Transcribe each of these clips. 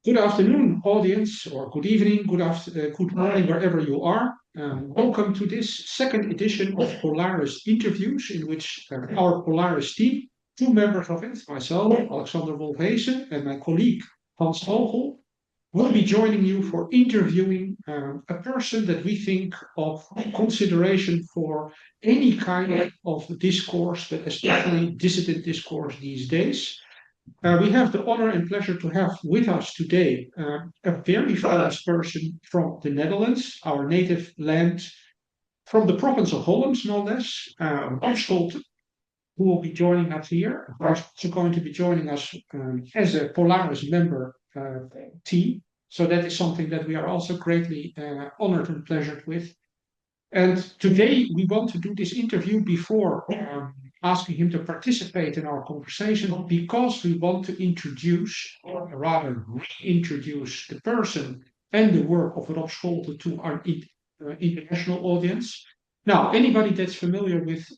Good afternoon, audience, or good evening, good morning, wherever you are. Welcome to this second edition of Polaris interviews, in which our Polaris team, two members of it, myself, Alexander Wolfheesen, and my colleague Hans Vogel, will be joining you for interviewing a person that we think of consideration for any kind of discourse, but especially dissident discourse these days. We have the honor and pleasure to have with us today a very famous person from the Netherlands, our native land, from the province of Holland, no less, Rob Scholte, who will be joining us here. He's also going to be joining us as a Polaris member team. So that is something that we are also greatly honored and pleasured with. And today we want to do this interview before asking him to participate in our conversation because we want to introduce, or rather reintroduce, the person and the work of Rob Scholte to our international audience. Now, anybody that's familiar with,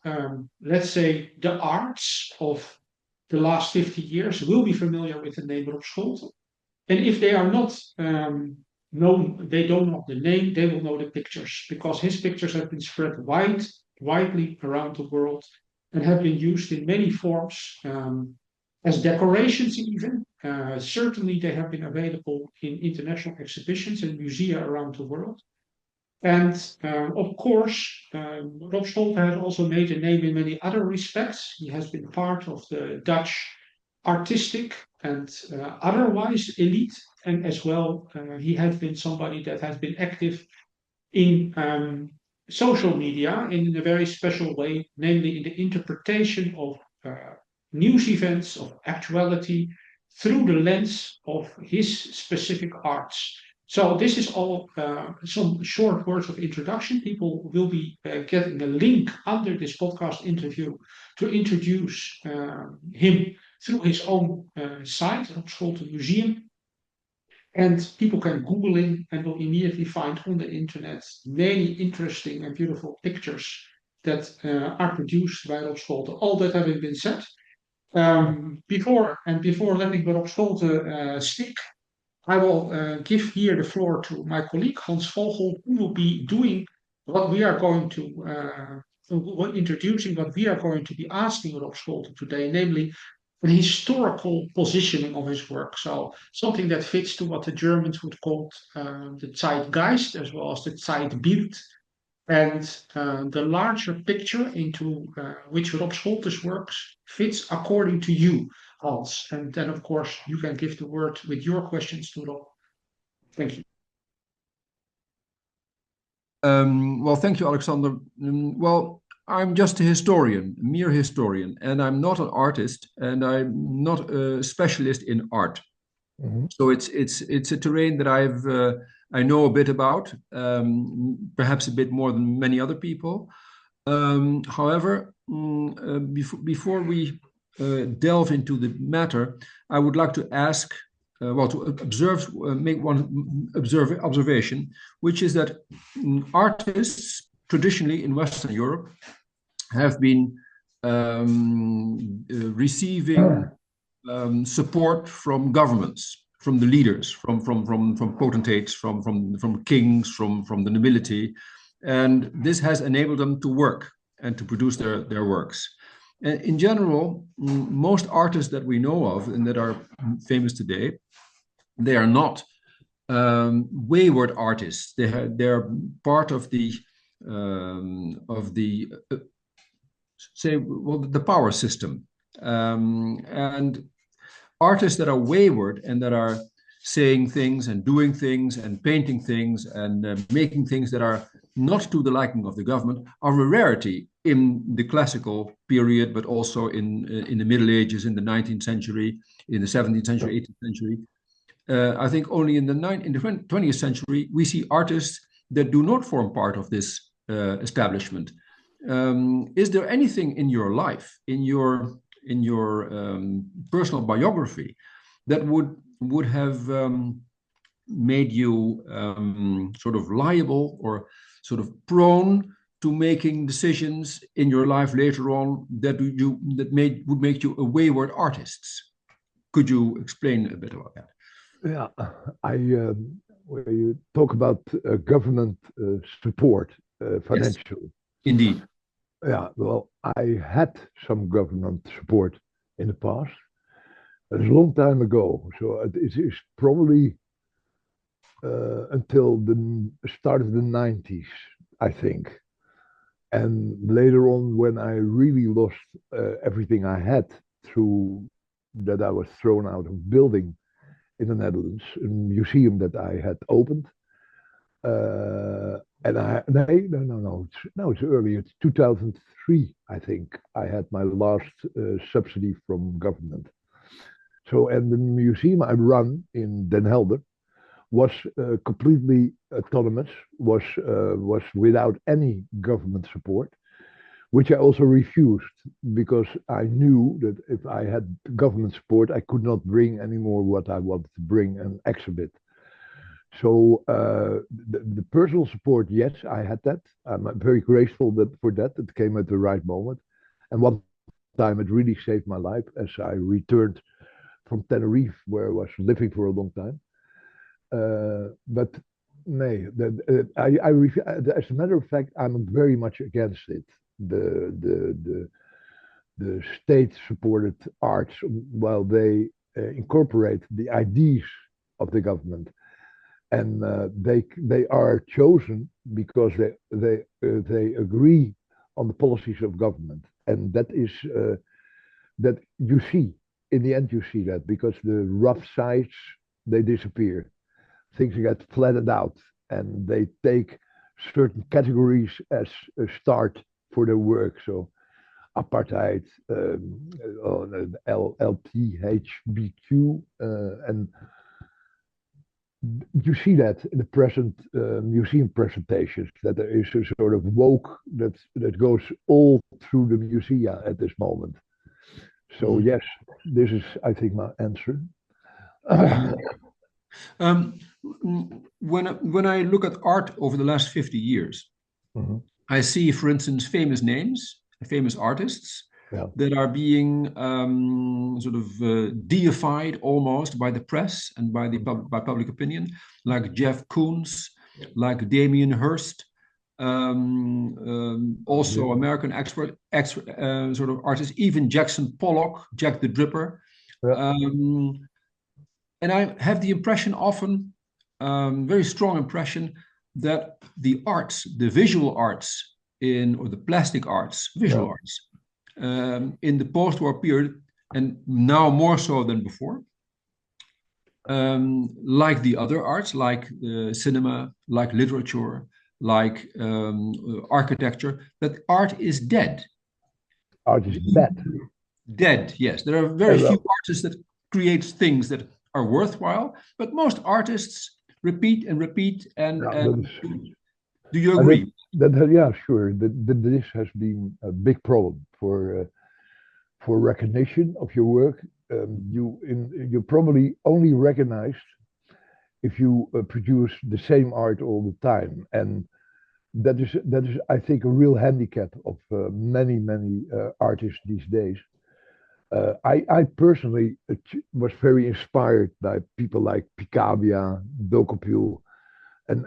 let's say, the arts of the last 50 years will be familiar with the name Rob Scholte. And if they are not they don't know the name, they will know the pictures because his pictures have been spread widely around the world and have been used in many forms as decorations even. Certainly they have been available in international exhibitions and musea around the world. And of course, Rob Scholte has also made a name in many other respects. He has been part of the Dutch artistic and otherwise elite, and as well, he has been somebody that has been active in social media in a very special way, namely in the interpretation of news events, of actuality, through the lens of his specific arts. So this is all some short words of introduction. People will be getting a link under this podcast interview to introduce him through his own site, Rob Scholte Museum. And people can Google him and will immediately find on the internet many interesting and beautiful pictures that are produced by Rob Scholte. All that having been said, before letting Rob Scholte speak, I will give here the floor to my colleague Hans Vogel, who will be doing what we are going to introducing what we are going to be asking Rob Scholte today, namely an historical positioning of his work. So something that fits to what the Germans would call the Zeitgeist as well as the Zeitbild, and the larger picture into which Rob Scholte's works fits according to you, Hans. And then, of course, you can give the word with your questions to Rob. Thank you. Well, thank you, Alexander. Well, I'm just a historian, a mere historian, and I'm not an artist, and I'm not a specialist in art. Mm-hmm. So it's a terrain that I know a bit about, perhaps a bit more than many other people. However, before we delve into the matter, I would like to ask, to make one observation, which is that artists traditionally in Western Europe have been receiving support from governments, from the leaders, from potentates, from kings, from the nobility, and this has enabled them to work and to produce their works. And in general, most artists that we know of and that are famous today, they are not wayward artists. They're part of the power system, and artists that are wayward and that are saying things and doing things and painting things and making things that are not to the liking of the government are a rarity in the classical period, but also in the Middle Ages, in the 19th century, in the 17th century, 18th century. I think only in the 20th century we see artists that do not form part of this establishment. Is there anything in your life, in your personal biography, that would have made you sort of liable or sort of prone to making decisions in your life later on that would make you a wayward artist? Could you explain a bit about that? Yeah, I when you talk about government support, Yes, financial. indeed. Yeah, well, I had some government support in the past. It's a long time ago, so it is probably until the start of the 90s, I think. And later on, when I really lost everything I had through that I was thrown out of building in the Netherlands, a museum that I had opened. And I, no, it's early. It's 2003, I think. I had my last subsidy from government. So, and the museum I run in Den Helder was completely autonomous, was without any government support, which I also refused because I knew that if I had government support, I could not bring anymore what I wanted to bring and exhibit. So the personal support, yes, I had that. I'm very grateful that for that. It came at the right moment, and one time it really saved my life as I returned from Tenerife, where I was living for a long time. But nee, as a matter of fact, I'm very much against it. The the the the state-supported arts, while they incorporate the ideas of the government, and they are chosen because they agree on the policies of government, and that is that you see in the end you see that because the rough sides they disappear, things get flattened out, and they take certain categories as a start for their work. So apartheid, LTHBQ, and you see that in the present museum presentations that there is a sort of woke that goes all through the museum at this moment. So yes, this is I think my answer. Um, when I look at art over the last 50 years, I see, for instance, famous names, famous artists Yeah. that are being sort of deified almost by the press and by by public opinion, like Jeff Koons, like Damien Hirst, also American sort of artists, even Jackson Pollock, Jack the Dripper. Yeah. And I have the impression often, very strong impression, that the arts, the visual arts or the plastic arts, visual arts, in the post-war period, and now more so than before, like the other arts, like cinema, like literature, like architecture, that art is dead. Art is dead. Dead, yes. There are very few artists that create things that are worthwhile, but most artists repeat and repeat. And do you agree? Yeah, sure. This has been a big problem for recognition of your work. You're probably only recognized if you produce the same art all the time, and that is I think a real handicap of many artists these days. I personally was very inspired by people like Picabia, Dokopil, and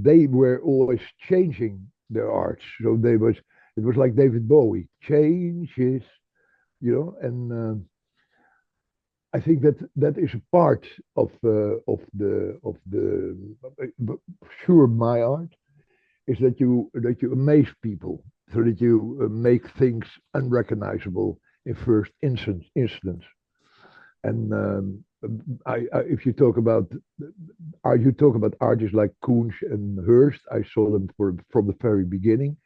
they were always changing their art. So it was like David Bowie changes, and I think that is a part of the sure my art is that you amaze people so that you make things unrecognizable in first instance. And if you talk about artists like Koons and Hearst, I saw them from the very beginning.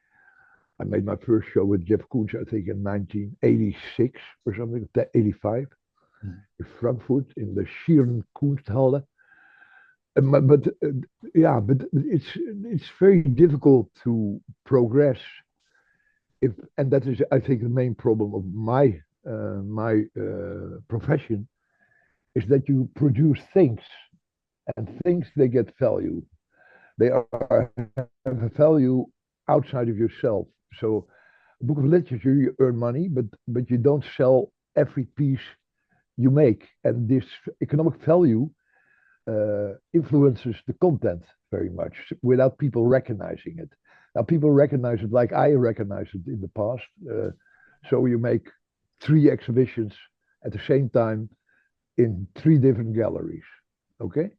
I made my first show with Jeff Koons, I think in 1986 or something, 85, in Frankfurt in the Schieren Kunsthalle. But it's very difficult to progress and that is I think the main problem of my profession is that you produce things and things they get value. They have a value outside of yourself. So a book of literature you earn money, but you don't sell every piece you make, and this economic value influences the content very much without people recognizing it. Now people recognize it like I recognized it in the past. So you make 3 exhibitions at the same time in 3 different galleries. Okay,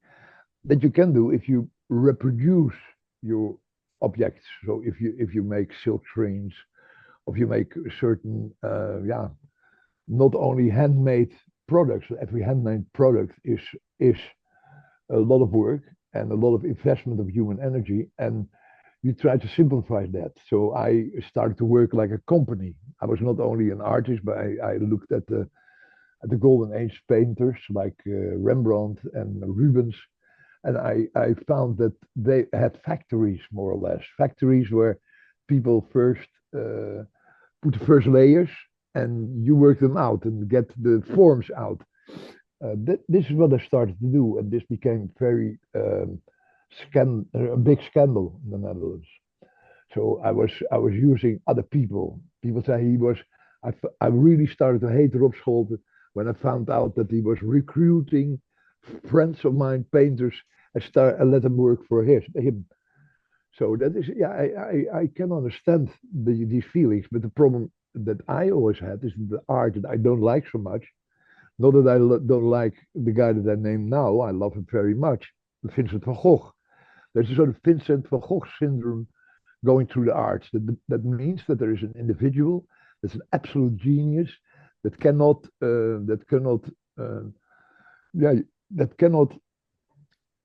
that you can do if you reproduce your objects. So if you make silk screens, or if you make certain not only handmade products. Every handmade product is a lot of work and a lot of investment of human energy, and you try to simplify that. So I started to work like a company. I was not only an artist, but I looked at the golden age painters like Rembrandt and Rubens, and I found that they had factories, more or less, factories where people first put the first layers and you work them out and get the forms out. This is what I started to do, and this became very a big scandal in the Netherlands. So I was using other people. People say he was. I really started to hate Rob Scholte when I found out that he was recruiting friends of mine, painters, and let them work for him. So that is, yeah, I can understand these feelings, but the problem that I always had is the art that I don't like so much. Not that I don't like the guy that I name now, I love him very much, Vincent van Gogh. There's a sort of Vincent van Gogh syndrome going through the arts. That means that there is an individual that's an absolute genius that cannot,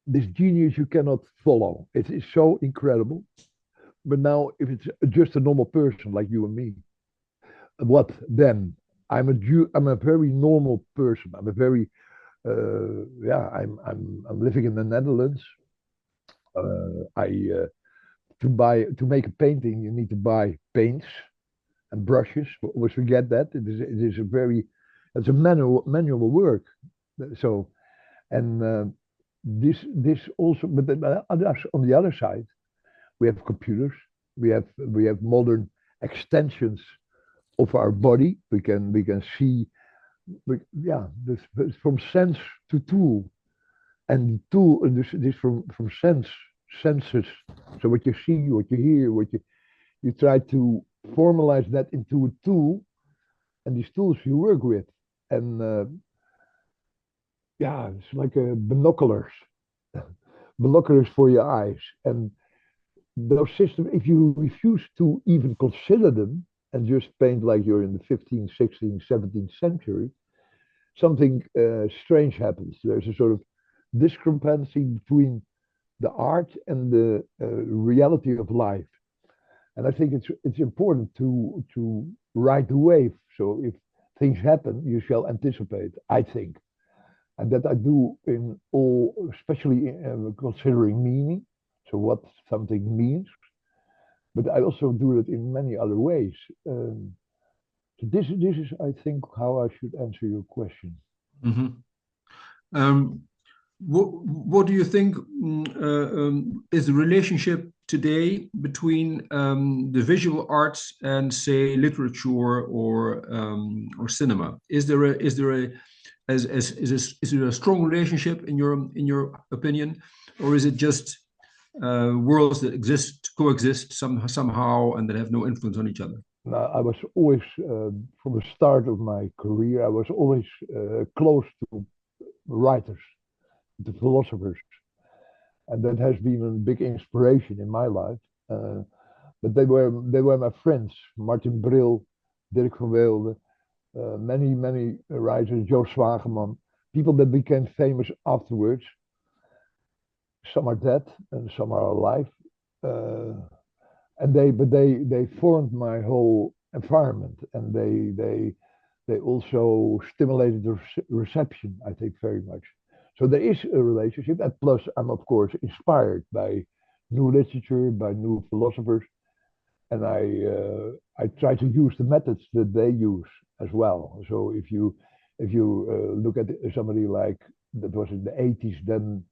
this genius you cannot follow. It is so incredible. But now, if it's just a normal person like you and me, what then? I'm a very normal person. I'm a very I'm living in the Netherlands. To make a painting, you need to buy paints and brushes. Always forget that it's a manual work. So, and this also, but on the other side, we have computers. We have modern extensions of our body. We can see, this from sense to tool, and tool, and this from senses. So what you see, what you hear, what you try to formalize that into a tool, and these tools you work with, and it's like binoculars, binoculars for your eyes, and those systems. If you refuse to even consider them and just paint like you're in the 15th, 16th, 17th century, something strange happens. There's a sort of discrepancy between the art and the reality of life. And I think it's important to ride the wave. So if things happen, you shall anticipate, I think. And that I do in all, especially considering meaning, so what something means. But I also do it in many other ways. So this is, I think, how I should answer your question. Mm-hmm. What do you think is the relationship today between the visual arts and, say, literature or cinema? Is there a strong relationship in your opinion, or is it just worlds that coexist somehow and that have no influence on each other? Now, I was always, from the start of my career, I was always close to writers, the philosophers, and that has been a big inspiration in my life. But they were my friends: Martin Bril, Dirk van Weelde, many writers, Joe Zwageman, people that became famous afterwards. Some are dead and some are alive, and they formed my whole environment, and they also stimulated the reception, I think, very much. So there is a relationship, and plus I'm of course inspired by new literature, by new philosophers, and I try to use the methods that they use as well. So if you look at somebody like that was in the 80s, then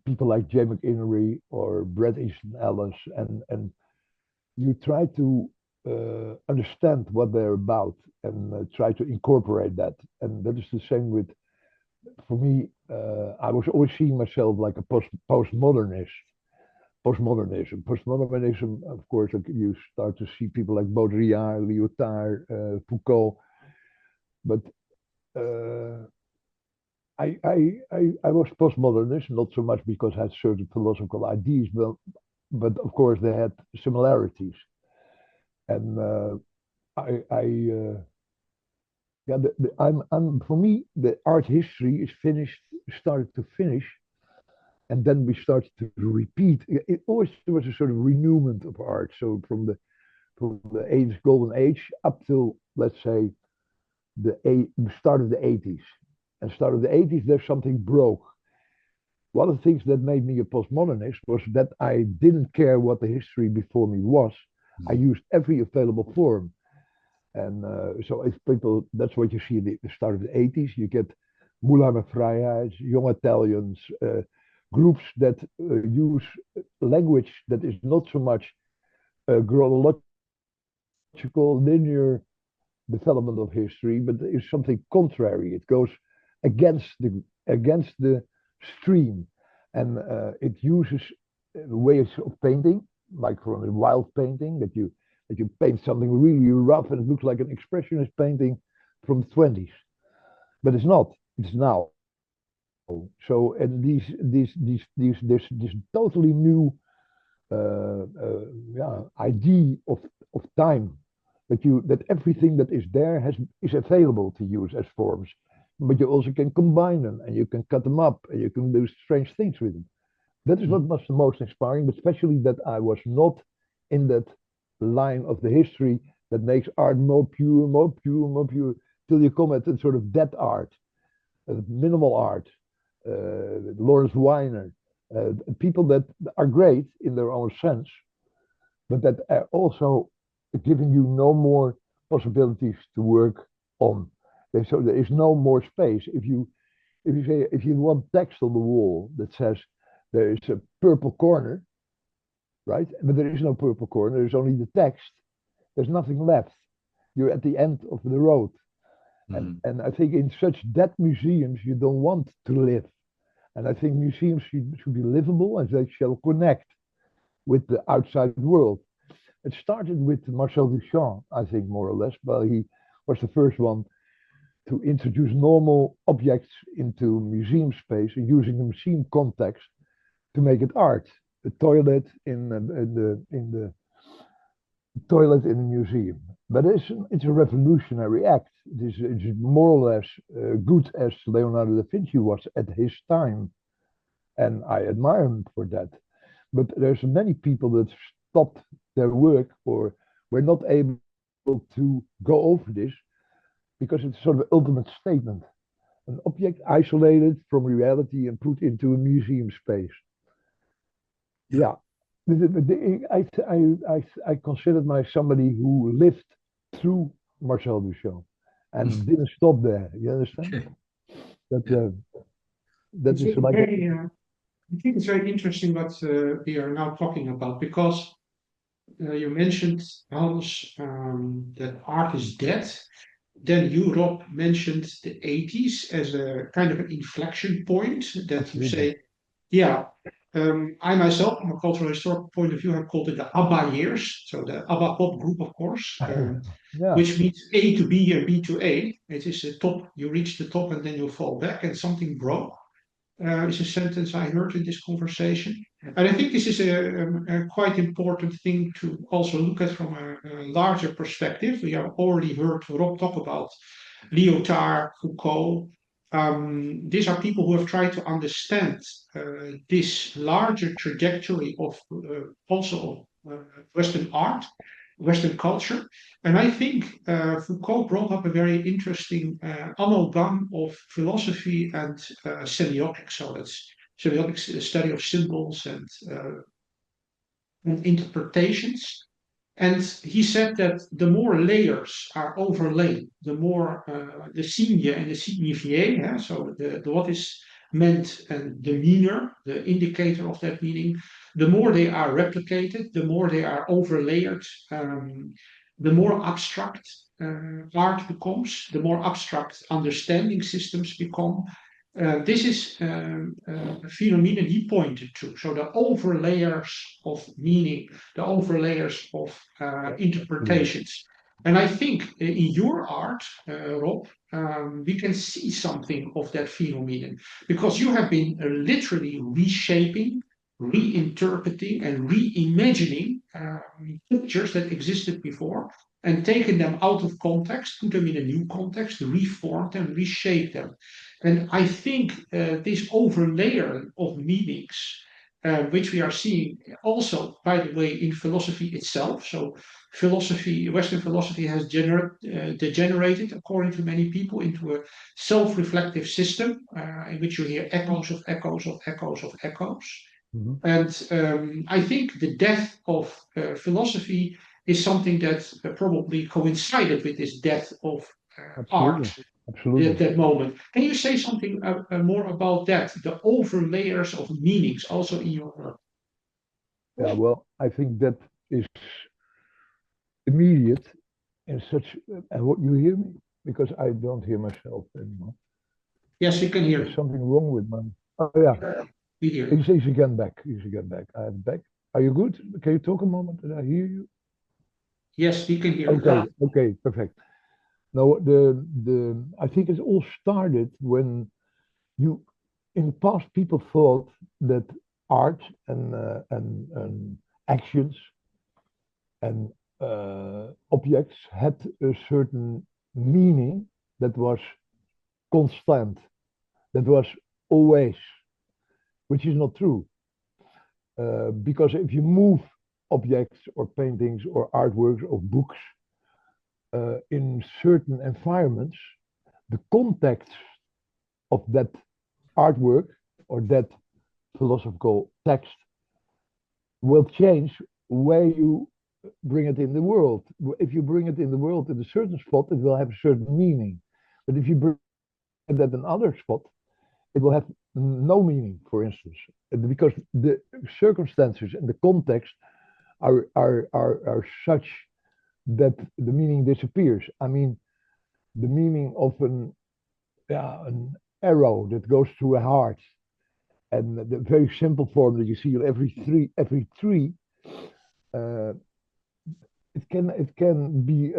people like Jay McInerney or Bret Easton Ellis, and you try to understand what they're about and try to incorporate that. And that is the same with, for me, I was always seeing myself like a postmodernist. Postmodernism, of course, like you start to see people like Baudrillard, Lyotard, Foucault, but I was postmodernist, not so much because I had certain philosophical ideas, but of course they had similarities. And for me, the art history is started to finish, and then we started to repeat. It always there was a sort of renewment of art. So from the golden age up till, let's say, the start of the 80s. And start of the 80s, there's something broke. One of the things that made me a postmodernist was that I didn't care what the history before me was. I used every available form. And so if people, that's what you see at the start of the 80s, you get Moulin met Vrijheid, young Italians, groups that use language that is not so much chronological, linear development of history, but is something contrary. It goes against the stream, and it uses ways of painting, like from a wild painting, that you paint something really rough and it looks like an expressionist painting from the 20s, but it's not. It's now. So and this totally new idea of time, that everything that is there is available to use as forms, but you also can combine them and you can cut them up and you can do strange things with them. That is what was the most inspiring, but especially that I was not in that line of the history that makes art more pure, till you come at a sort of dead art, minimal art, Lawrence Weiner, people that are great in their own sense, but that are also giving you no more possibilities to work on. So there is no more space. If you want text on the wall that says there is a purple corner, right? But there is no purple corner. There's only the text. There's nothing left. You're at the end of the road. And I think in such dead museums, you don't want to live. And I think museums should be livable and they shall connect with the outside world. It started with Marcel Duchamp, I think, more or less, but he was the first one to introduce normal objects into museum space and using the museum context to make it art. The toilet in the toilet in the museum. But it's a revolutionary act. It's more or less good as Leonardo da Vinci was at his time. And I admire him for that. But there's many people that stopped their work or were not able to go over this because it's sort of an ultimate statement. An object isolated from reality and put into a museum space. Yeah. I considered myself somebody who lived through Marcel Duchamp and didn't stop there. You understand? That is like. I think it's very interesting what we are now talking about, because you mentioned, Hans, that art is dead. Then you, Rob, mentioned the 80s as a kind of an inflection point that you say, yeah, I myself, from a cultural historical point of view, have called it the ABBA years. So the ABBA pop group, of course, which means A to B and B to A. It is the top, you reach the top and then you fall back and something broke. Is a sentence I heard in this conversation. And I think this is a quite important thing to also look at from a larger perspective. We have already heard Rob talk about Lyotard, Foucault. These are people who have tried to understand this larger trajectory of also Western art, Western culture. And I think Foucault brought up a very interesting amalgam of philosophy and semiotics. So that's semiotics, the study of symbols and interpretations. And he said that the more layers are overlaid, the more the signe and the signifié, so the what is meant and the meaner, the indicator of that meaning, the more they are replicated, the more they are overlayered, the more abstract art becomes, the more abstract understanding systems become. This is a phenomenon he pointed to. So the overlayers of meaning, the overlayers of interpretations. And I think in your art, Rob, we can see something of that phenomenon, because you have been literally reshaping, reinterpreting, and reimagining pictures that existed before, and taken them out of context, put them in a new context, reformed them, reshaped them. And I think this overlayer of meanings, which we are seeing also, by the way, in philosophy itself. So philosophy, Western philosophy has degenerated, according to many people, into a self-reflective system in which you hear echoes of echoes of echoes of echoes. Mm-hmm. And I think the death of philosophy is something that probably coincided with this death of art. Absolutely. That moment. Can you say something more about that? The overlayers of meanings also in your work. Yeah, well, I think that is immediate in such. What you hear me? Because I don't hear myself anymore. Yes, we can hear. There's something wrong with my. Oh yeah. We hear. He's again back. He's again back. I am back. Are you good? Can you talk a moment? Did I hear you? Yes, we can hear. Okay. Okay. Perfect. Now, I think it all started when in the past, people thought that art and actions and objects had a certain meaning that was constant, that was always, which is not true. Because if you move objects or paintings or artworks or books in certain environments, the context of that artwork or that philosophical text will change where you bring it in the world. If you bring it in the world in a certain spot, it will have a certain meaning. But if you bring it at another spot, it will have no meaning, for instance, because the circumstances and the context are such that the meaning disappears. I mean, the meaning of an arrow that goes through a heart, and the very simple form that you see on every tree, it can be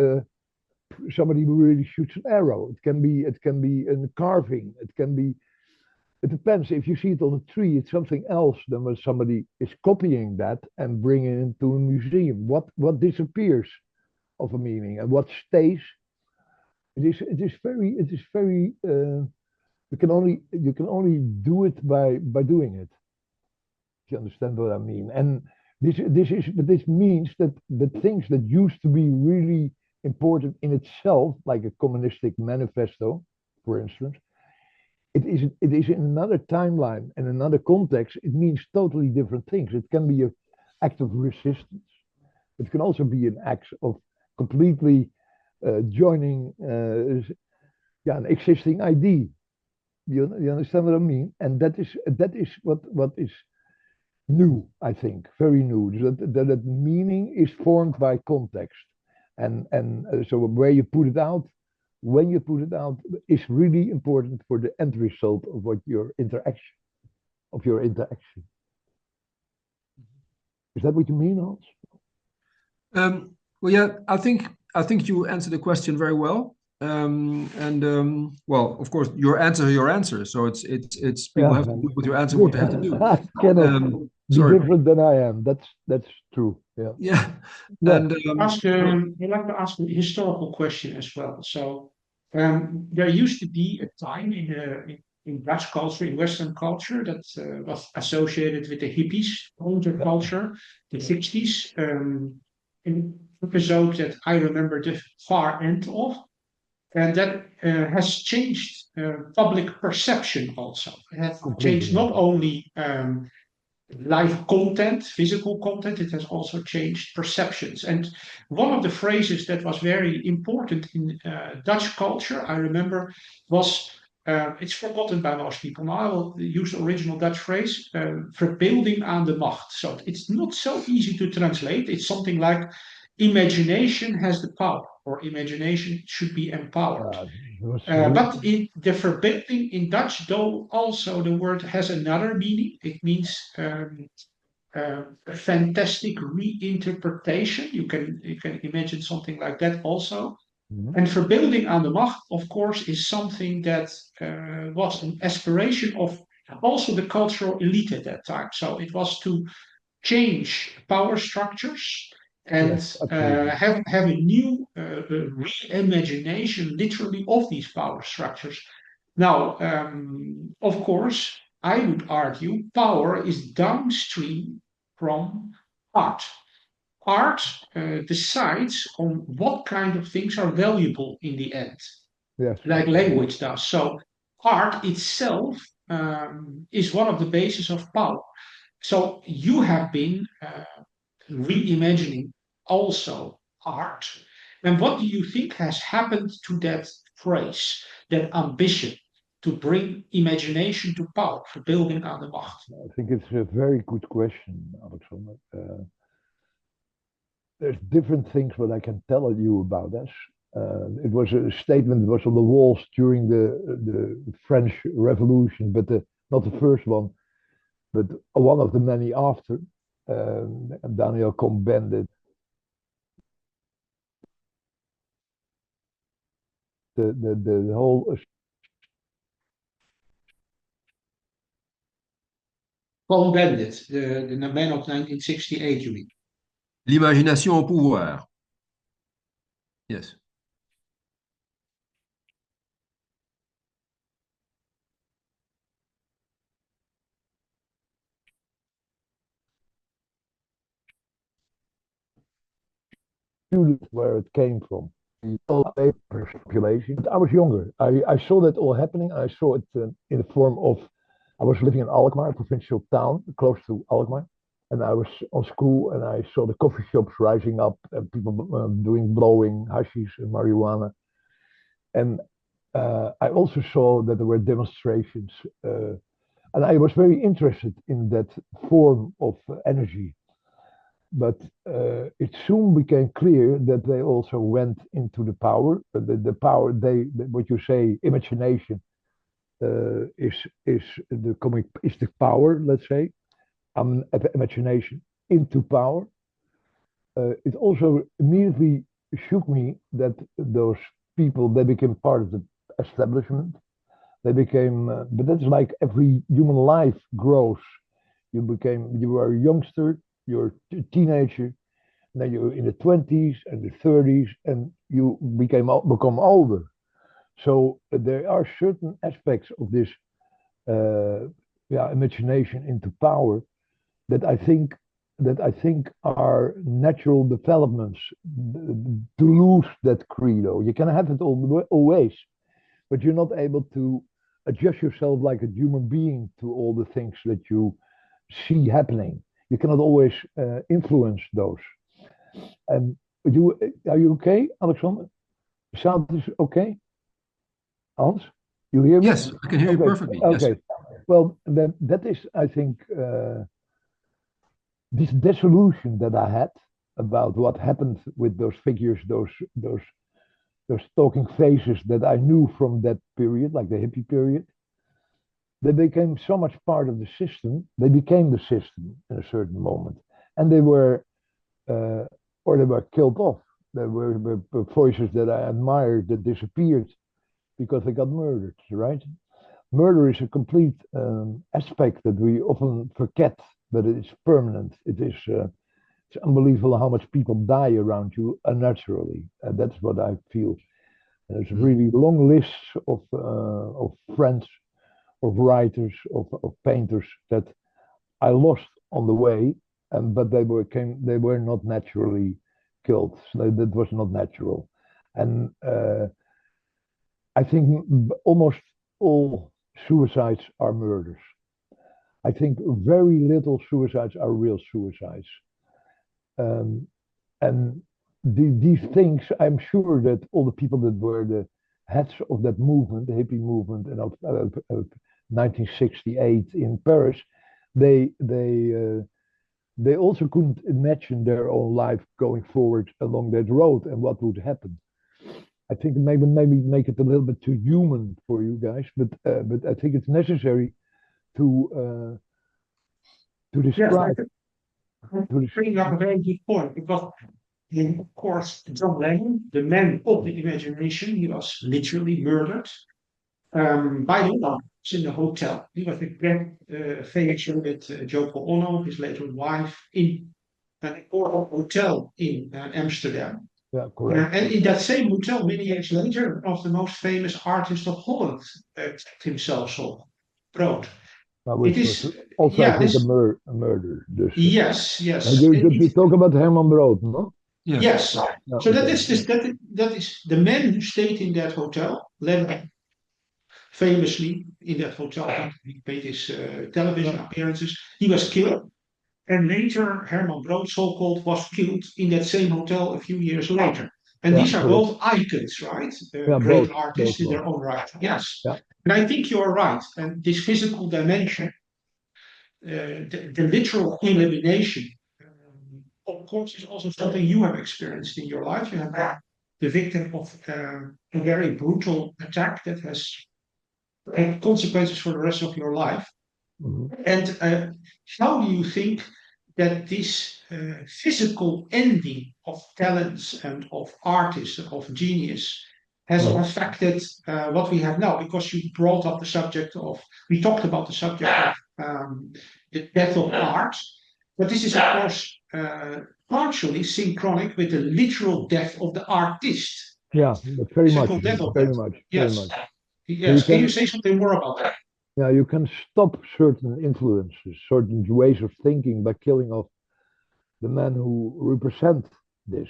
somebody who really shoots an arrow. It can be a carving. It depends. If you see it on a tree, it's something else than when somebody is copying that and bringing it into a museum. What disappears of a meaning and what stays? It is very. You can only do it by doing it. If you understand what I mean. And this means that the things that used to be really important in itself, like a communistic manifesto, for instance, it is in another timeline and another context. It means totally different things. It can be an act of resistance. It can also be an act of completely joining an existing idea. You understand what I mean? And that is what is new, I think, very new. That meaning is formed by context, and so where you put it out, when you put it out, is really important for the end result of your interaction. Is that what you mean, Hans? Well, yeah, I think you answered the question very well. Well, of course, your answer. So it's people have to do with your answer what they have to do. I cannot be different than I am. That's true. Yeah. Yeah. And I'd like to ask a historical question as well. So there used to be a time in Dutch culture, in Western culture, that was associated with the hippies, counterculture, the 60s. An episode that I remember the far end of. And that has changed public perception also. It has changed not only live content, physical content, it has also changed perceptions. And one of the phrases that was very important in Dutch culture, I remember, was, it's forgotten by most people now, I will use the original Dutch phrase, verbeelding aan de macht. So it's not so easy to translate. It's something like, imagination has the power, or imagination should be empowered. But the verbeelding in Dutch, though, also the word has another meaning. It means a fantastic reinterpretation. You can imagine something like that also. And verbeelding aan de macht, of course, is something that was an aspiration of also the cultural elite at that time. So it was to change power structures and have a new reimagination, literally, of these power structures. Now, of course, I would argue power is downstream from art. Art decides on what kind of things are valuable in the end, like language does. So art itself is one of the bases of power. So you have been reimagining also art. And what do you think has happened to that phrase, that ambition to bring imagination to power, verbeelding aan de macht? I think it's a very good question, Alexander. There's different things what I can tell you about this. It was a statement that was on the walls during the French Revolution, but not the first one, but one of the many after. Daniel Cohn-Bendit, the whole Cohn-Bendit, the man of 1968, you mean? L'imagination au pouvoir. Yes. where it came from. The population. I was younger. I saw that all happening. I saw it in the form of, I was living in Alkmaar, a provincial town close to Alkmaar. And I was on school and I saw the coffee shops rising up and people blowing hashish and marijuana. And I also saw that there were demonstrations. And I was very interested in that form of energy. But it soon became clear that they also went into the power. The power, what you say, imagination is the power. Let's say, imagination into power. It also immediately shook me that those people, they became part of the establishment. They became, but that's like every human life grows. You were a youngster. You're a teenager, then you're in the 20s and the 30s, and you become older. So there are certain aspects of this imagination into power that I think are natural developments to lose that credo. You can have it always, but you're not able to adjust yourself like a human being to all the things that you see happening. You cannot always influence those. And are you okay, Alexander? Sound is okay? Hans, you hear me? Yes, I can hear you perfectly. Okay. Yes. Well, that is, I think, this disillusion that I had about what happened with those figures, those talking faces that I knew from that period, like the hippie period. They became so much part of the system. They became the system in a certain moment, and they were killed off. There were voices that I admired that disappeared because they got murdered. Right? Murder is a complete aspect that we often forget, but it is permanent. It's unbelievable how much people die around you unnaturally. That's what I feel. And there's a really long list of friends, of writers, of painters that I lost on the way, but they were not naturally killed. So that was not natural. And I think almost all suicides are murders. I think very little suicides are real suicides. And these things, I'm sure that all the people that were the heads of that movement, the hippie movement, and of 1968 in Paris, they they also couldn't imagine their own life going forward along that road and what would happen. I think maybe make it a little bit too human for you guys, but I think it's necessary to describe. Bringing up a very good point, because of course, John Lennon, the man of the imagination, he was literally murdered by the nuns in the hotel. He was a great affection with Yoko Ono, his later wife, in an important hotel in Amsterdam. Yeah, correct. And in that same hotel, many years later, one of the most famous artists of Holland himself so wrote. It is also, I think, a murder. Yes. You talk about Herman Brood, no? Yes. So that is the man who stayed in that hotel. Lennon, famously in that hotel, he made his television appearances. He was killed, and later Herman Brood, so-called, was killed in that same hotel a few years later. And these are both icons, right? Great artists in their own right. Yes. Yeah. And I think you are right. And this physical dimension, the literal elimination, of course, is also something you have experienced in your life. You have been the victim of a very brutal attack that has had consequences for the rest of your life. Mm-hmm. And how do you think that this physical ending of talents and of artists and of genius has affected what we have now? Because you brought up the subject of, we talked about the subject of the death of art, but this is of course partially synchronic with the literal death of the artist. Yeah, very much. Yes. Yes. Can you say something more about that? Yeah, you can stop certain influences, certain ways of thinking by killing off the men who represent this.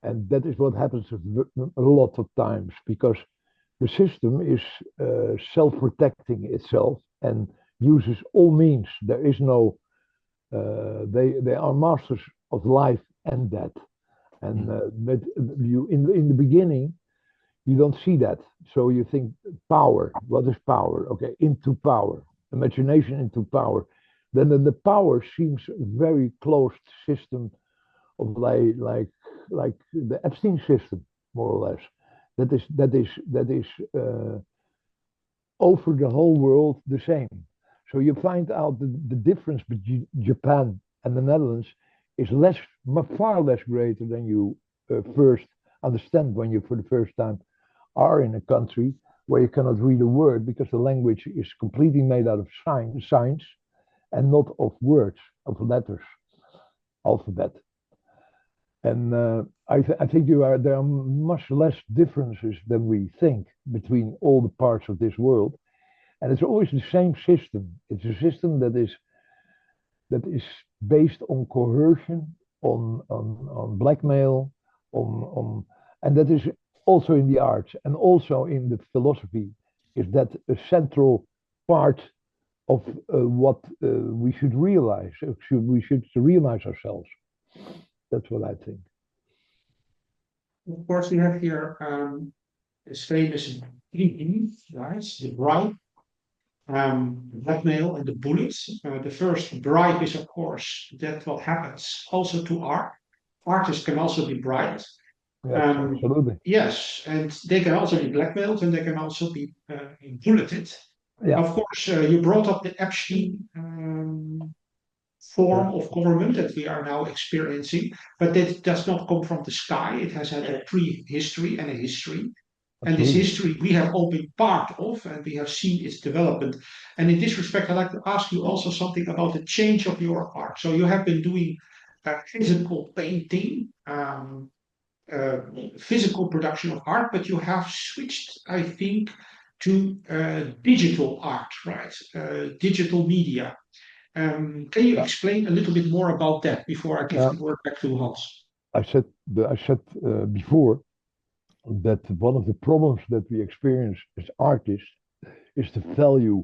And that is what happens a lot of times, because the system is self-protecting itself and uses all means. There is no, they are masters of life and death. And but you in the beginning, you don't see that. So you think power, what is power? Okay, into power, imagination into power. Then the power seems a very closed system of like the Epstein system, more or less. That is over the whole world the same. So you find out the difference between Japan and the Netherlands is far less greater than you first understand when you for the first time are in a country where you cannot read a word because the language is completely made out of signs and not of words, of letters, alphabet. And I think there are much less differences than we think between all the parts of this world. And it's always the same system. It's a system that is based on coercion, on blackmail, and that is also in the arts and also in the philosophy. Is that a central part of what we should realize? We should realize ourselves. That's what I think. Of course, we have here this famous three, right? The bribe, blackmail, and the bullets. The first bribe is, of course, that what happens also to art. Artists can also be bribed. Absolutely. Yes, and they can also be blackmailed, and they can also be bulleted. Yeah. Of course, you brought up the Epstein form of government that we are now experiencing, but that does not come from the sky. It has had a prehistory and a history. And this history we have all been part of, and we have seen its development. And in this respect, I'd like to ask you also something about the change of your art. So you have been doing physical painting, physical production of art, but you have switched, I think, to digital art, right? Digital media. Can you explain a little bit more about that before I give the word back to Hans? I said before that one of the problems that we experience as artists is the value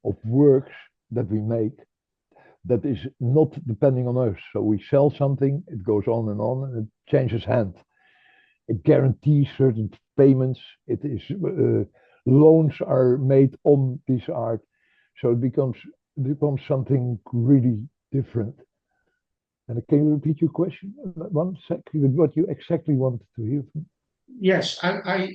of works that we make that is not depending on us. So we sell something, it goes on, and it changes hand. It guarantees certain payments. It is loans are made on this art, so it becomes something really different. And can you repeat your question? One sec, what you exactly wanted to hear from? Yes, I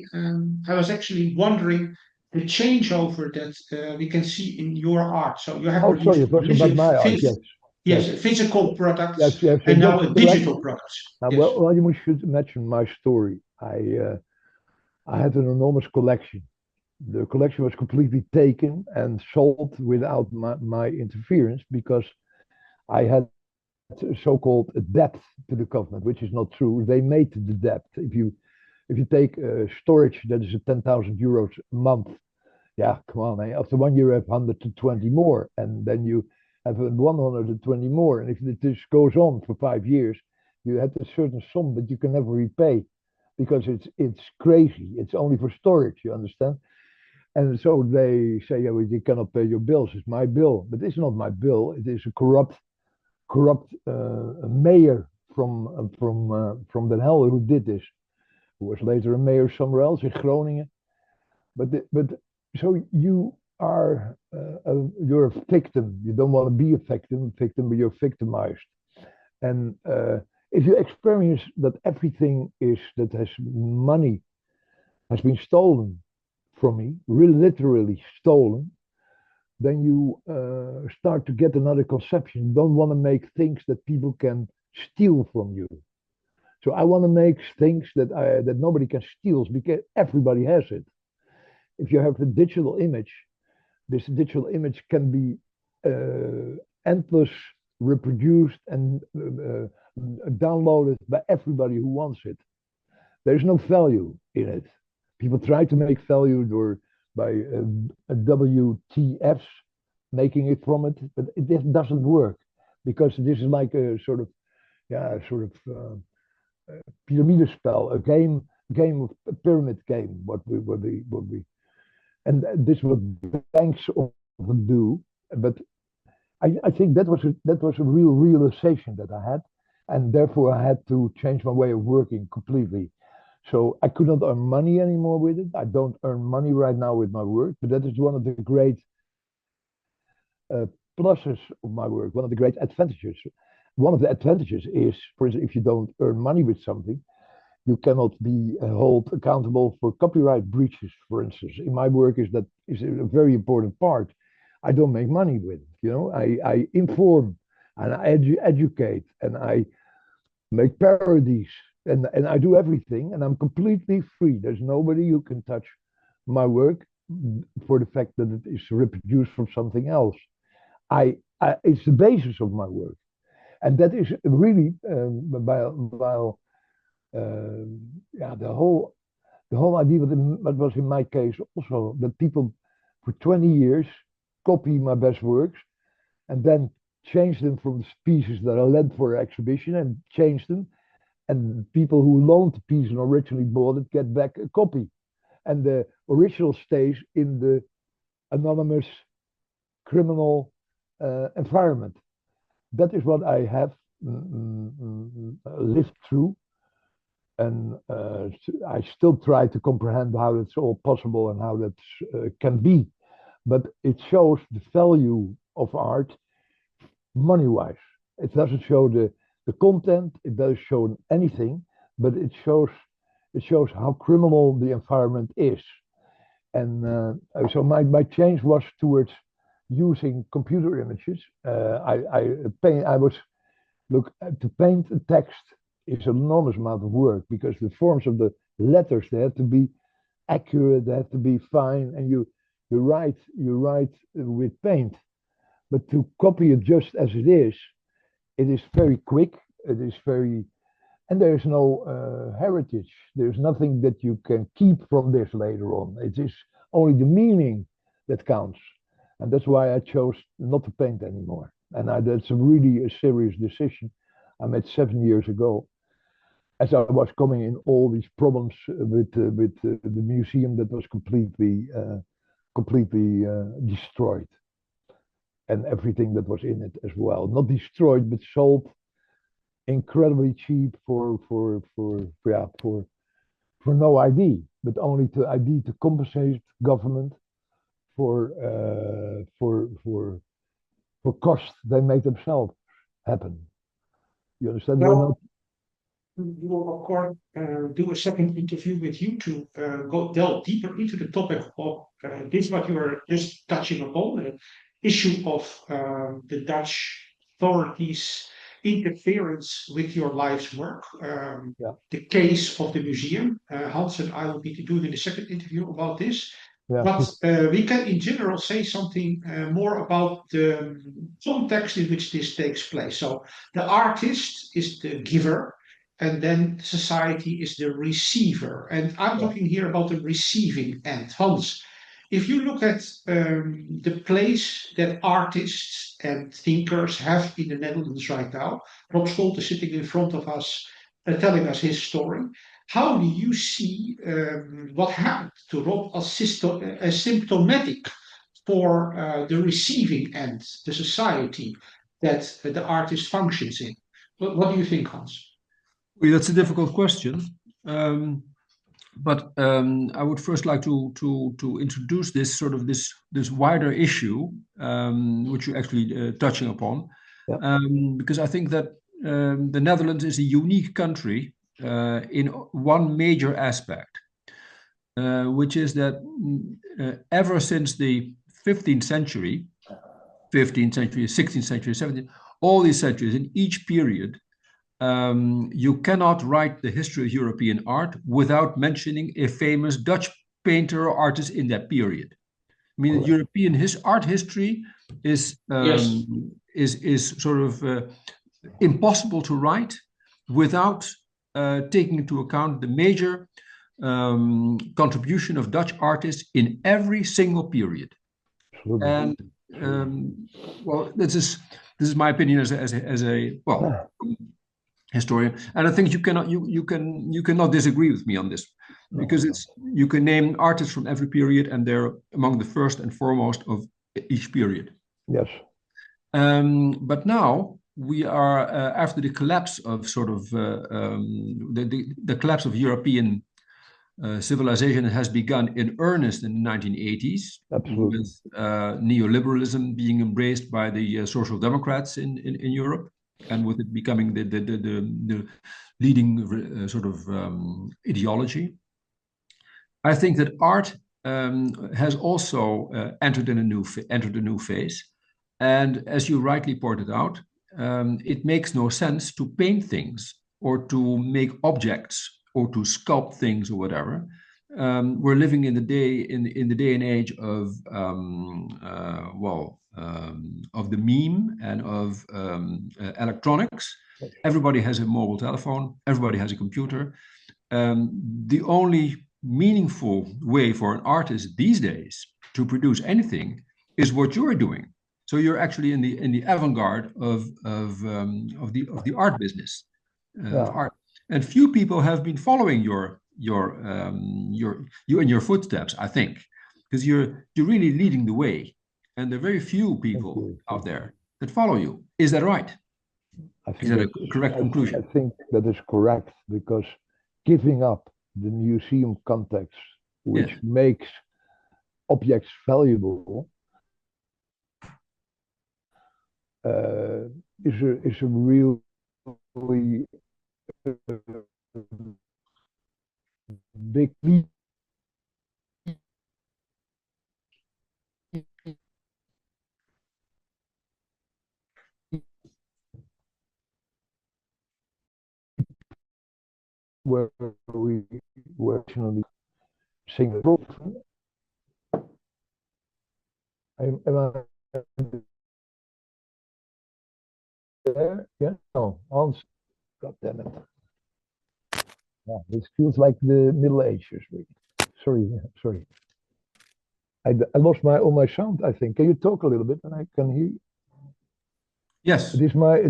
was actually wondering the changeover that we can see in your art. So you have Oh, sorry, produced it was about my art. Yes, yes, yes, physical products yes, yes. So and now that's a correct. digital products. Now, Yes. well, you should mention my story. I had an enormous collection. The collection was completely taken and sold without my interference because I had so-called a debt to the government, which is not true. They made the debt. If you take storage that is a 10,000 euros a month, yeah, come on, eh? After 1 year you have 120 more, and then you have 120 more, and if this goes on for 5 years, you have a certain sum that you can never repay because it's crazy. It's only for storage, you understand? And so they say, yeah, well, you cannot pay your bills. It's my bill, but it's not my bill. It is a corrupt mayor from Den Helder who did this, who was later a mayor somewhere else in Groningen. But so you're a victim. You don't want to be a victim, but you're victimized. And if you experience that everything that has money has been stolen from me, really literally stolen, then you start to get another conception. You don't want to make things that people can steal from you. So I want to make things that nobody can steal because everybody has it. If you have a digital image, this digital image can be endless reproduced and downloaded by everybody who wants it. There's no value in it. People try to make value by WTFs, making it from it, but it doesn't work because this is like a sort of pyramid spell, a game of a pyramid game. What we and this is what banks often do. But I think that was a real realization that I had, and therefore I had to change my way of working completely. So I could not earn money anymore with it. I don't earn money right now with my work, but that is one of the great pluses of my work, one of the great advantages. One of the advantages is, for instance, if you don't earn money with something, you cannot be held accountable for copyright breaches, for instance. In my work, is a very important part. I don't make money with it. I inform and I educate and I make parodies and I do everything and I'm completely free. There's nobody who can touch my work for the fact that it is reproduced from something else. It's the basis of my work, and that is really the whole idea. What was in my case also that people for 20 years copy my best works and then change them from pieces that are lent for exhibition and change them. And people who loaned the piece and originally bought it get back a copy. And the original stays in the anonymous criminal environment. That is what I have lived through. And I still try to comprehend how it's all possible and how that can be. But it shows the value of art money-wise. It doesn't show the content, it doesn't show anything, but it shows how criminal the environment is. And so my change was towards using computer images. To paint a text is an enormous amount of work because the forms of the letters, they have to be accurate, they have to be fine, and you write with paint. But to copy it just as it is very quick. It is very, and there is no heritage. There's nothing that you can keep from this later on. It is only the meaning that counts, and that's why I chose not to paint anymore. And that's really a serious decision I made 7 years ago, as I was coming in all these problems with the museum that was completely destroyed. And everything that was in it as well. Not destroyed, but sold incredibly cheap for no ID, but only to ID to compensate government for costs they make themselves happen. You understand? Well, we will, of course, do a second interview with you to go delve deeper into the topic of this, what you were just touching upon, the issue of the Dutch authorities' interference with your life's work, Yeah. the case of the museum. Hans and I will be doing in the second interview about this. Yeah. But we can, in general, say something more about the context in which this takes place. So the artist is the giver, and then society is the receiver. And I'm talking here about the receiving end. Hans, if you look at the place that artists and thinkers have in the Netherlands right now, Rob Scholte sitting in front of us, telling us his story. How do you see what happened to Rob as symptomatic for the receiving end, the society that the artist functions in? What do you think, Hans? Well, that's a difficult question. But I would first like to introduce this wider issue, which you're actually touching upon, because I think that the Netherlands is a unique country in one major aspect, which is that ever since the 15th century, 16th century, 17th, all these centuries, in each period, you cannot write the history of European art without mentioning a famous Dutch painter or artist in that period. I mean, European art history is sort of impossible to write without taking into account the major contribution of Dutch artists in every single period. And well, this is my opinion as a historian, and I think you cannot disagree with me on this, because you can name artists from every period, and they're among the first and foremost of each period. Yes. But now we are after the collapse of sort of the collapse of European civilization has begun in earnest in the 1980s. Absolutely. With neoliberalism being embraced by the social democrats in Europe, and with it becoming the leading sort of ideology. I think that art has also entered a new phase, and as you rightly pointed out, it makes no sense to paint things or to make objects or to sculpt things or whatever. We're living in the day and age of the meme and of electronics. Everybody has a mobile telephone. Everybody has a computer. The only meaningful way for an artist these days to produce anything is what you're doing. So you're actually in the avant-garde of the art business, of art. And few people have been following you in your footsteps, I think, because you're really leading the way, and there are very few people out there that follow you. Is that right? Is that a correct conclusion? I think that is correct, because giving up the museum context, which makes objects valuable, is a really big leap. Where we were actually saying that. Am I there? Yeah. No, Hans. God damn it. Yeah, this feels like the Middle Ages. Sorry. I lost all my sound, I think. Can you talk a little bit and I can hear you? Yes. It is my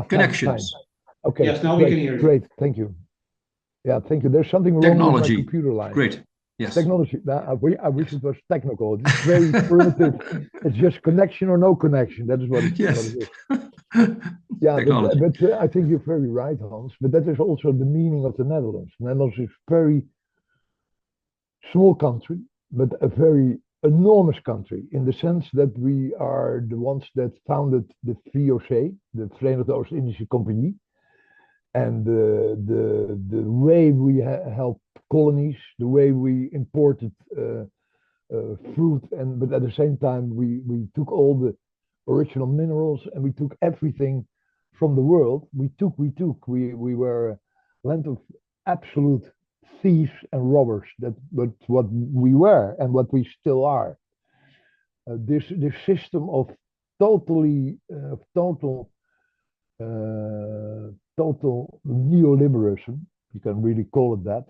connections. Fine. Okay. Yes, now we can hear you. Great, thank you. Yeah, thank you. There's something wrong with my computer line. Great. Yes. Technology. I wish it was technical. It's very primitive. It's just connection or no connection. That is what it is. Yeah, but I think you're very right, Hans. But that is also the meaning of the Netherlands. The Netherlands is a very small country, but a very enormous country in the sense that we are the ones that founded the VOC, the Verenigde Oost-Indische Compagnie, and the way we helped colonies, the way we imported fruit, but at the same time we took all the original minerals and we took everything from the world. We were a land of absolute thieves and robbers. That's what we were and what we still are. This system of total neoliberalism, you can really call it that,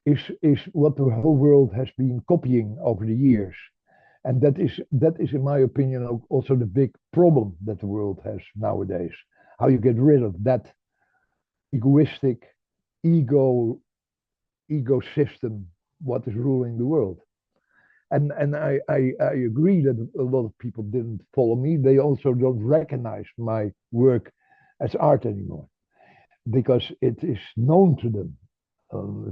is what the whole world has been copying over the years. And that is, in my opinion, also the big problem that the world has nowadays. How you get rid of that egoistic ego system, what is ruling the world. And I agree that a lot of people didn't follow me. They also don't recognize my work as art anymore because it is known to them.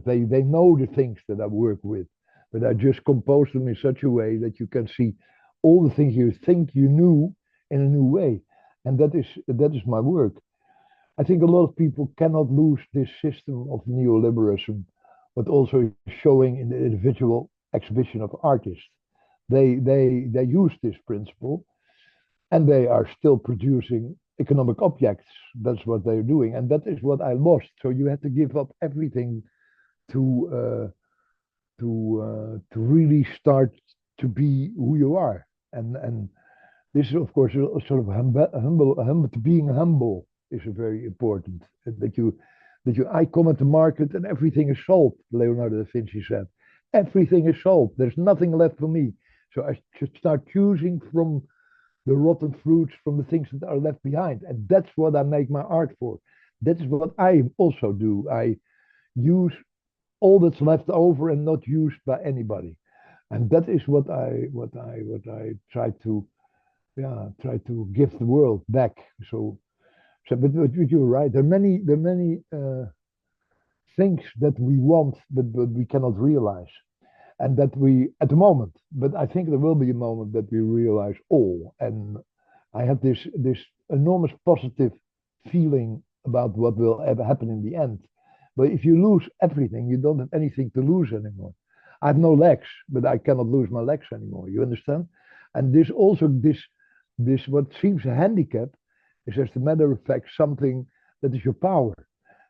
They know the things that I work with, but I just compose them in such a way that you can see all the things you think you knew in a new way. And that is my work. I think a lot of people cannot lose this system of neoliberalism, but also showing in the individual exhibition of artists. They use this principle and they are still producing economic objects. That's what they're doing. And that is what I lost. So you have to give up everything to really start to be who you are. And this is, of course, a sort of being humble is a very important. I come at the market and everything is sold, Leonardo da Vinci said. Everything is sold. There's nothing left for me. So I should start choosing from the rotten fruits, from the things that are left behind. And that's what I make my art for. That is what I also do. I use all that's left over and not used by anybody. And that is what I try to give the world back. But you're right. There are many things that we want, but we cannot realize. And that we, at the moment, but I think there will be a moment that we realize all. And I have this enormous positive feeling about what will ever happen in the end. But if you lose everything, you don't have anything to lose anymore. I have no legs, but I cannot lose my legs anymore. You understand? And this what seems a handicap is, as a matter of fact, something that is your power,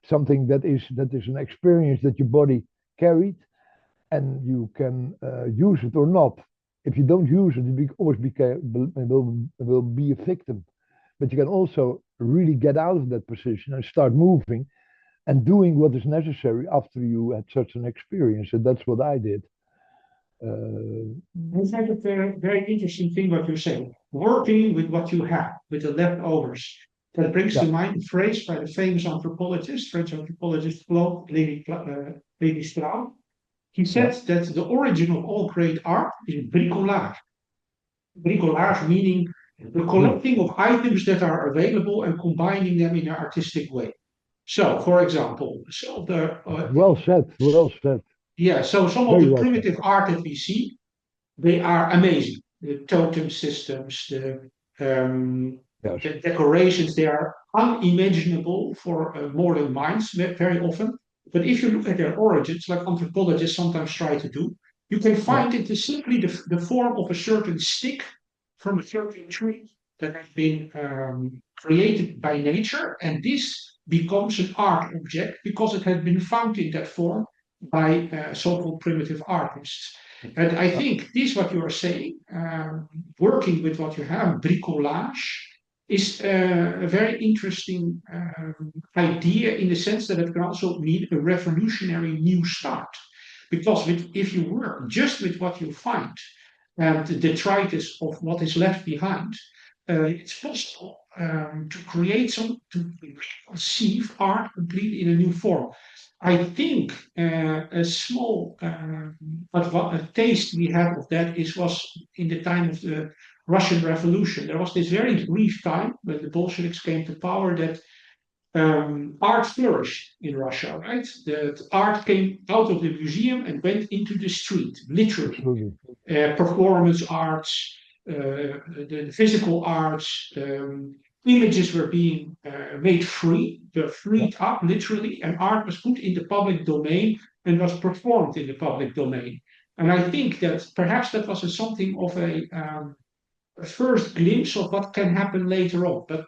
something that is an experience that your body carried, and you can use it or not. If you don't use it, you always will be a victim. But you can also really get out of that position and start moving and doing what is necessary after you had such an experience. And that's what I did. I find it a very interesting thing what you're saying. Working with what you have, with the leftovers. That brings to mind a phrase by the famous French anthropologist Claude Lévi-Strauss. He said that the origin of all great art is bricolage. Bricolage meaning the collecting of items that are available and combining them in an artistic way. So, for example, well said. Yeah, so some of the primitive art that we see, they are amazing. The totem systems, the decorations, they are unimaginable for modern minds very often. But if you look at their origins, like anthropologists sometimes try to do, you can find it is simply the form of a certain stick from a certain tree that has been created by nature, and this becomes an art object because it has been found in that form by so-called primitive artists. And I think this, what you are saying, working with what you have, bricolage, is a very interesting idea in the sense that it can also mean a revolutionary new start. Because if you work just with what you find and the detritus of what is left behind, it's possible to create to conceive art completely in a new form. I think a small a taste we had of that was in the time of the Russian Revolution. There was this very brief time when the Bolsheviks came to power that art flourished in Russia, right? That art came out of the museum and went into the street, literally. Absolutely. Performance arts, the physical arts, images were being made free, they're freed up literally, and art was put in the public domain and was performed in the public domain. And I think that perhaps that was something of a first glimpse of what can happen later on. But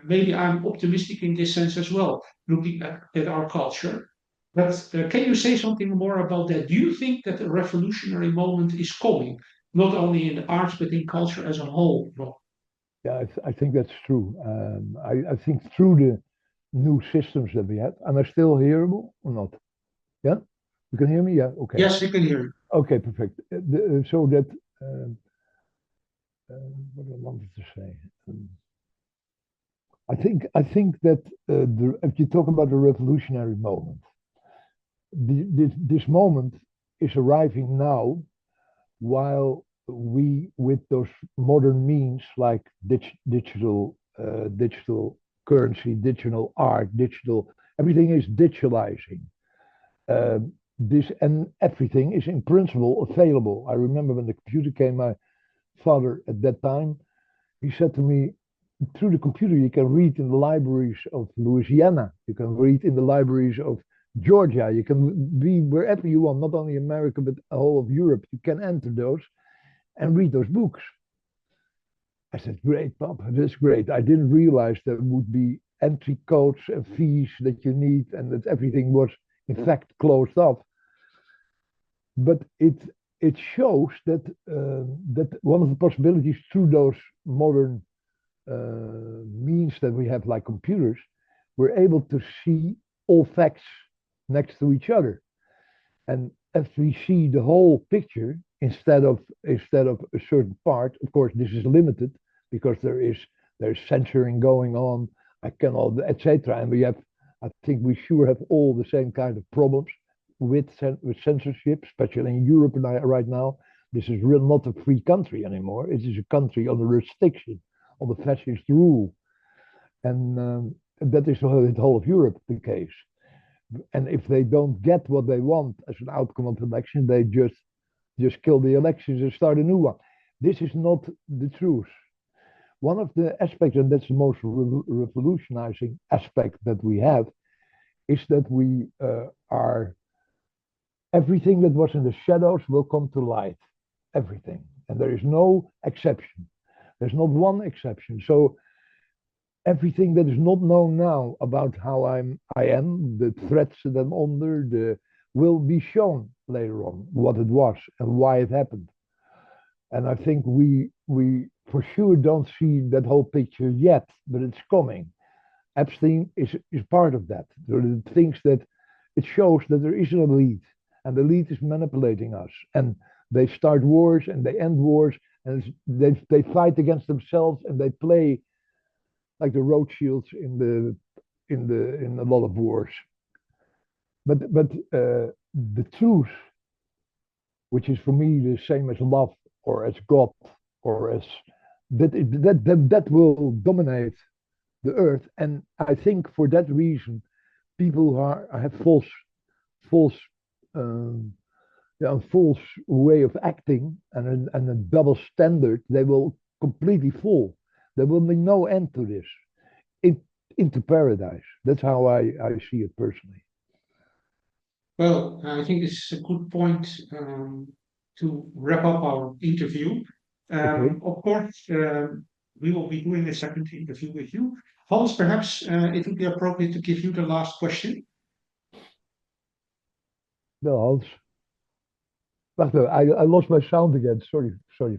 maybe I'm optimistic in this sense as well, looking at our culture. But can you say something more about that? Do you think that a revolutionary moment is coming, not only in the arts, but in culture as a whole? Rob? Yeah, I think that's true. I think through the new systems that we have, am I still hearable or not? Yeah, you can hear me. Yeah, okay. Yes, we can hear you. Okay, perfect. So that what I wanted to say. I think that if you talk about the revolutionary moment, this moment is arriving now, while we, with those modern means like digital currency, digital art, everything is digitalizing. This and everything is in principle available. I remember when the computer came, my father at that time, he said to me, through the computer you can read in the libraries of Louisiana, you can read in the libraries of Georgia, you can be wherever you want, not only America but the whole of Europe. You can enter those and read those books. I said, great, Pop, that's great. I didn't realize there would be entry codes and fees that you need, and that everything was in fact closed off. But it shows that that one of the possibilities through those modern means that we have, like computers, we're able to see all facts next to each other, and if we see the whole picture instead of a certain part, of course this is limited because there's censoring going on, I cannot, etc. And we have, I think we sure have all the same kind of problems with censorship, especially in Europe right now. This is really not a free country anymore. It is a country under restriction, on the fascist rule, and that is the whole of Europe the case. And if they don't get what they want as an outcome of the election, they just kill the elections and start a new one. This is not the truth. One of the aspects, and that's the most revolutionizing aspect that we have, is that we are, everything that was in the shadows will come to light. Everything. And there is no exception. There's not one exception. So everything that is not known now about how I am, the threats that I'm under, will be shown later on, what it was and why it happened. And I think we for sure don't see that whole picture yet, but it's coming. Epstein is part of that. There are things that it shows that there is an elite, and the elite is manipulating us, and they start wars and they end wars, and they fight against themselves, and they play like the Rothschilds in a lot of wars. But the truth, which is for me the same as love or as God or as that will dominate the earth. And I think for that reason, people who have false way of acting and a double standard, they will completely fall. There will be no end to this. Into paradise. That's how I see it personally. Well, I think this is a good point to wrap up our interview. Okay. Of course, we will be doing a second interview with you. Hans, perhaps it would be appropriate to give you the last question. No, Hans. Wacht even, I lost my sound again. Sorry,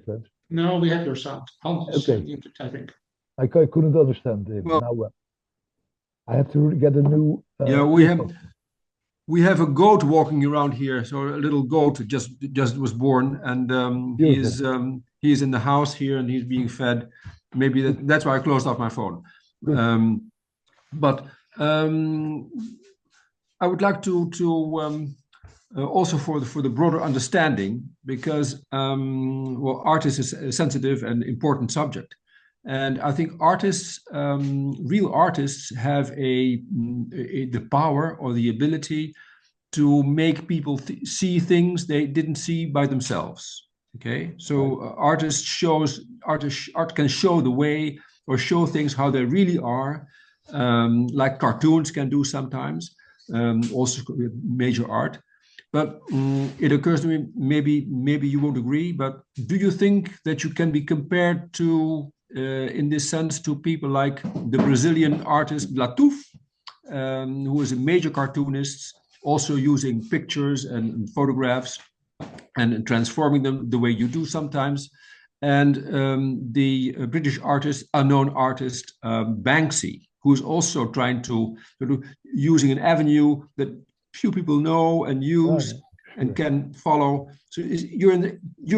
friends. No, we have your sound. Hans is Okay. muted, I think. I couldn't understand him. Well, now I have to get a new. Yeah, we have a goat walking around here. So a little goat just was born, and he is in the house here, and he's being fed. Maybe that's why I closed off my phone. But I would like to also for the broader understanding, because well, art is a sensitive and important subject, And I think artists, real artists, have the power or the ability to make people see things they didn't see by themselves. Okay, so art can show the way or show things how they really are, like cartoons can do sometimes, also major art. But it occurs to me, maybe you won't agree, but do you think that you can be compared to, in this sense, to people like the Brazilian artist Latouf, who is a major cartoonist, also using pictures and photographs and transforming them the way you do sometimes, and the British artist, unknown artist Banksy, who is also trying to using an avenue that few people know and use and can follow. So you're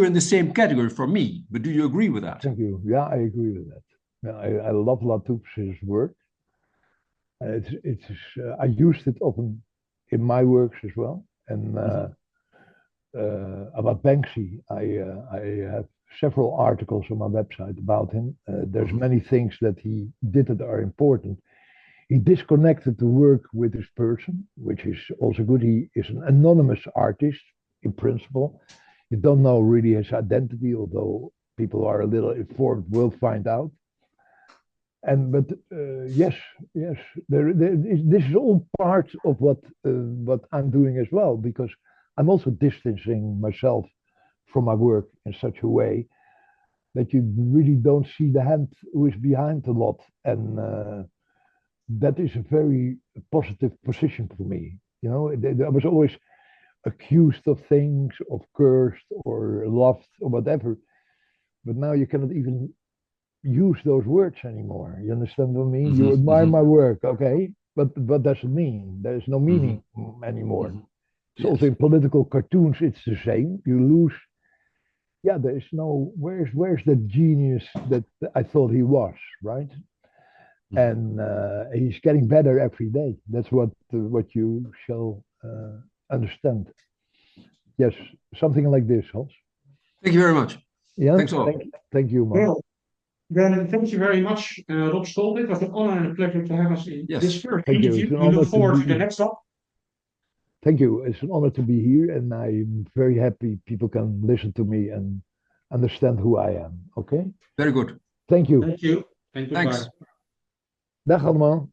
in the same category for me, but do you agree with that? Thank you. Yeah, I agree with that. Yeah, I love Latouf's work. I used it often in my works as well. And about Banksy, I have several articles on my website about him. There's many things that he did that are important. He disconnected the work with his person, which is also good. He is an anonymous artist in principle. You don't know really his identity, although people who are a little informed will find out. But yes, this is all part of what I'm doing as well, because I'm also distancing myself from my work in such a way that you really don't see the hand who is behind a lot, and that is a very positive position for me. You know, I was always accused of things, of cursed or loved or whatever, but now you cannot even use those words anymore. You understand what I mean? You admire my work, okay, but what does it mean? There is no meaning anymore. So also in political cartoons, it's the same. You lose. Yeah, there is no. Where's the genius that I thought he was, right? And he's getting better every day. That's what you shall understand. Yes, something like this, Hans. Thank you very much. Yeah, thanks a lot. Thank you, man. Well, then thank you very much, Rob Scholte. It was an honor and a pleasure to have us in this first interview. We look forward to the next one. Thank you. It's an honor to be here, and I'm very happy people can listen to me and understand who I am. Okay? Very good. Thank you. Thank you. And goodbye. Thanks. Dag allemaal.